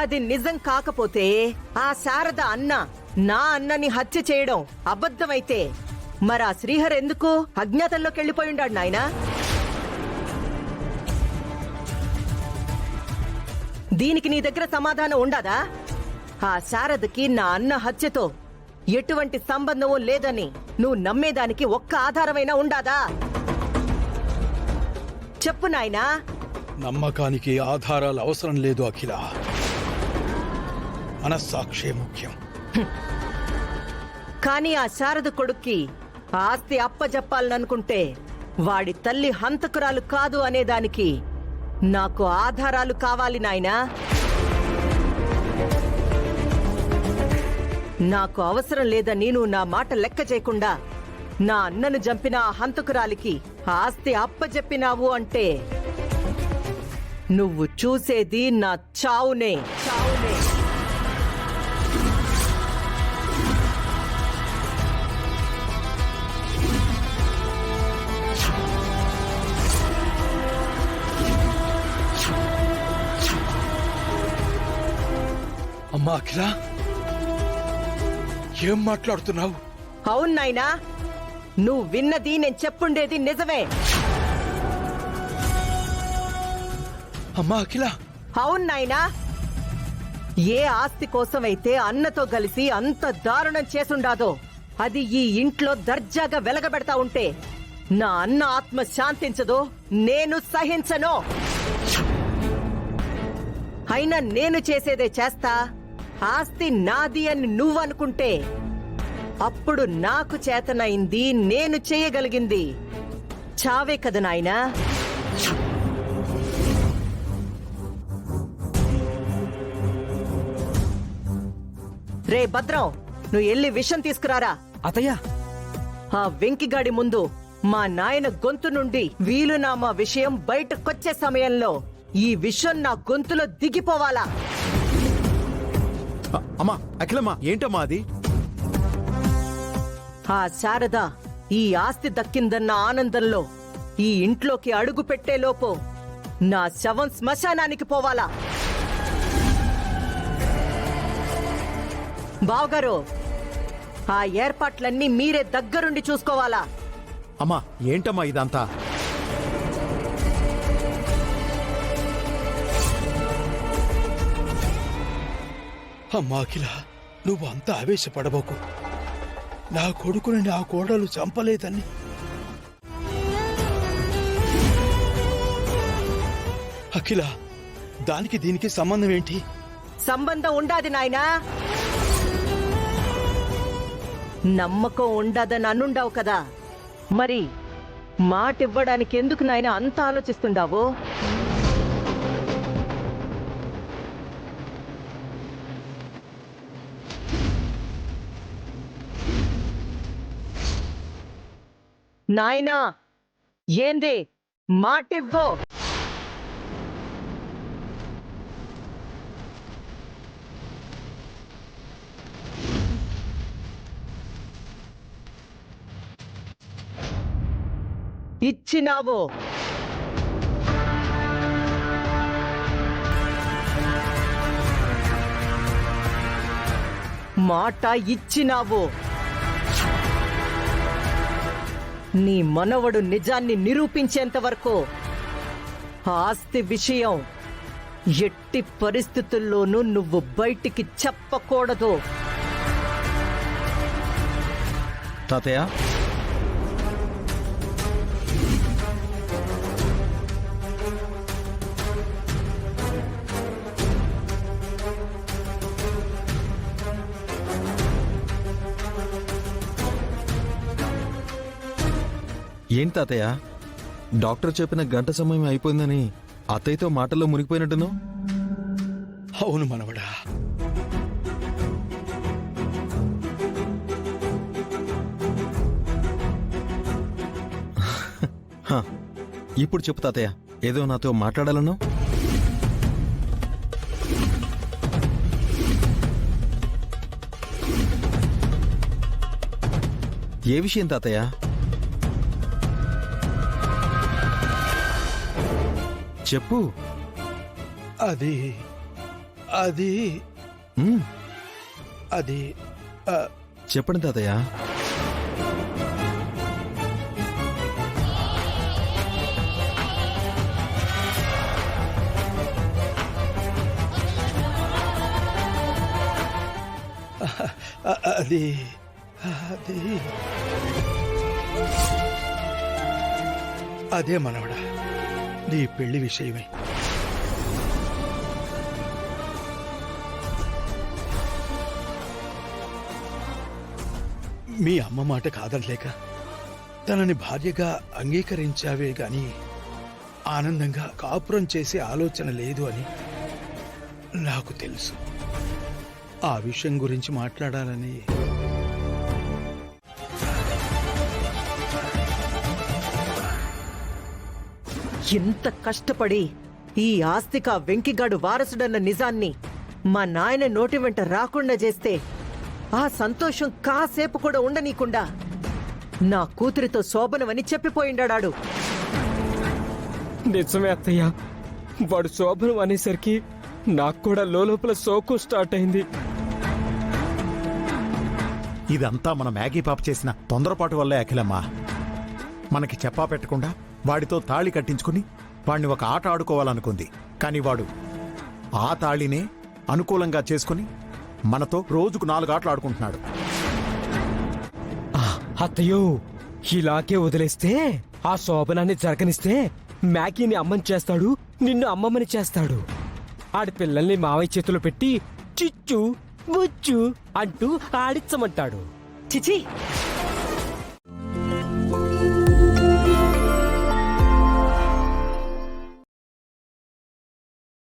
అది నిజం కాకపోతే ఆ శారద అన్న నా అన్నని హత్య చేయడం అబద్ధమైతే మరి ఆ శ్రీహర్ ఎందుకు అజ్ఞాతంలోకి వెళ్ళిపోయిండాడు నాయనా? దీనికి నీ దగ్గర సమాధానం ఉండదా? ఆ శారదకి నా అన్న హత్యతో ఎటువంటి సంబంధమూ లేదని నువ్వు నమ్మేదానికి ఒక్క ఆధారమైనా ఉండాదా? చెప్పు నాయనా. నమ్మకానికి ఆధారాలు అవసరం లేదు అఖిల, మనస్సాక్షే ముఖ్యం. కానీ ఆ శారద కొడుక్కి ఆస్తి అప్పజెప్పాలనుకుంటే వాడి తల్లి హంతకురాలు కాదు అనేదానికి నాకు ఆధారాలు కావాలి నాయనా. నాకు అవసరం లేదని నువ్వు నా మాట లెక్క చేయకుండా నా అన్నను చంపిన ఆ హంతకురాలికి ఆస్తి అప్పజెప్పినావు అంటే నువ్వు చూసేది నా చావునే. అమ్మా అఖిల, ఏం మాట్లాడుతున్నావు? అవును నాయనా, నువ్వు విన్నది నేను చెప్పుండేది నిజమే. అమ్మా అఖిల. అవును నాయనా, ఏ ఆస్తి కోసమైతే అన్నతో కలిసి అంత దారుణం చేసుండాదో అది ఈ ఇంట్లో దర్జాగా వెలగబెడతా ఉంటే నా అన్న ఆత్మ శాంతించదో, నేను సహించను. అయినా నేను చేసేదే చేస్తా. ఆస్తి నాది అని నువ్వనుకుంటే అప్పుడు నాకు చేతనైంది, నేను చేయగలిగింది చావే కదా నాయనా. రే భద్రం, నువ్వు ఎల్లి విషం తీసుకురారా. అతయ్యా, ఆ వెంకిగాడి ముందు మా నాయన గొంతు నుండి వీలునామా విషయం బయటకొచ్చే సమయంలో ఈ విషం నా గొంతులో దిగిపోవాలా. అమ్మా అఖిలమ్మా, ఏంటమ్మా అది? ఆ శారద ఈ ఆస్తి దక్కిందన్న ఆనందంలో ఈ ఇంట్లోకి అడుగు పెట్టేలోపు నా శవం శ్మశానానికి పోవాలా. బావగారు, ఆ ఏర్పాట్లన్నీ మీరే దగ్గరుండి చూసుకోవాలా. అమ్మా ఏంటమ్మా ఇదంతా? అమ్మా అఖిల, నువ్వు అంత ఆవేశపడబోకు. నా కొడుకుని నా కోడలు చంపలేదని. అఖిల, దానికి దీనికి సంబంధం ఏంటి? సంబంధం ఉండాది నాయనా. నమ్మకం ఉండదని అనుండావు కదా, మరి మాటివ్వడానికి ఎందుకు నాయన అంత ఆలోచిస్తుండావు? నాయనా, ఏంది మాటివ్వో. ఇచ్చినావు. మాట ఇచ్చినావు. నీ మనవడు నిజాన్ని నిరూపించేంత వరకు ఆస్తి విషయం ఎట్టి పరిస్థితుల్లోనూ నువ్వు బయటికి చెప్పకూడదు. తాతయ్య, ఏంటి తాతయ్య, డాక్టర్ చెప్పిన గంట సమయం అయిపోయిందని అత్తయ్యతో మాటల్లో మునిగిపోయినట్టును? అవును మనవడా, ఇప్పుడు చెప్పు తాతయ్య, ఏదో నాతో మాట్లాడాలను. ఏ విషయం తాతయ్య? చెప్పు. అది అది ఉమ్, అది ఆ, చెప్పండి తాతయ్య. అది అది అదే మనవడా, నీ పెళ్లి విషయమే. మీ అమ్మ మాట కాదనలేక తనని భార్యగా అంగీకరించావే గాని ఆనందంగా కాపురం చేసే ఆలోచన లేదు అని నాకు తెలుసు. ఆ విషయం గురించి మాట్లాడాలని ఎంత కష్టపడి ఈ ఆస్తిక వెంకిగాడు వారసుడన్న నిజాన్ని మా నాయన నోటి వెంట రాకుండా చేస్తే ఆ సంతోషం కాసేపు కూడా ఉండనీకుండా నా కూతురితో శోభనమని చెప్పిపోయిండాడు. నిజమే అత్తయ్య, వాడు శోభనం అనేసరికి నాకు కూడా లోపల సోకు స్టార్ట్ అయింది. ఇదంతా మన మ్యాగీ పాప చేసిన తొందరపాటు వల్లే అఖిలమ్మా. మనకి చెప్పా పెట్టకుండా వాడితో తాళి కట్టించుకుని వాడిని ఒక ఆట ఆడుకోవాలనుకుంది. కాని వాడు ఆ తాళినే అనుకూలంగా చేసుకుని మనతో రోజుకు 4 ఆటలు ఆడుకుంటున్నాడు. అత్తయ్యో, ఇలాగే వదిలేస్తే ఆ శోభనాన్ని జరగనిస్తే మ్యాగీని అమ్మని చేస్తాడు, నిన్ను అమ్మమ్మని చేస్తాడు. ఆడి పిల్లల్ని మావయ్య చేతిలో పెట్టి చిచ్చు బుచ్చు అంటూ ఆడించమంటాడు. చిచి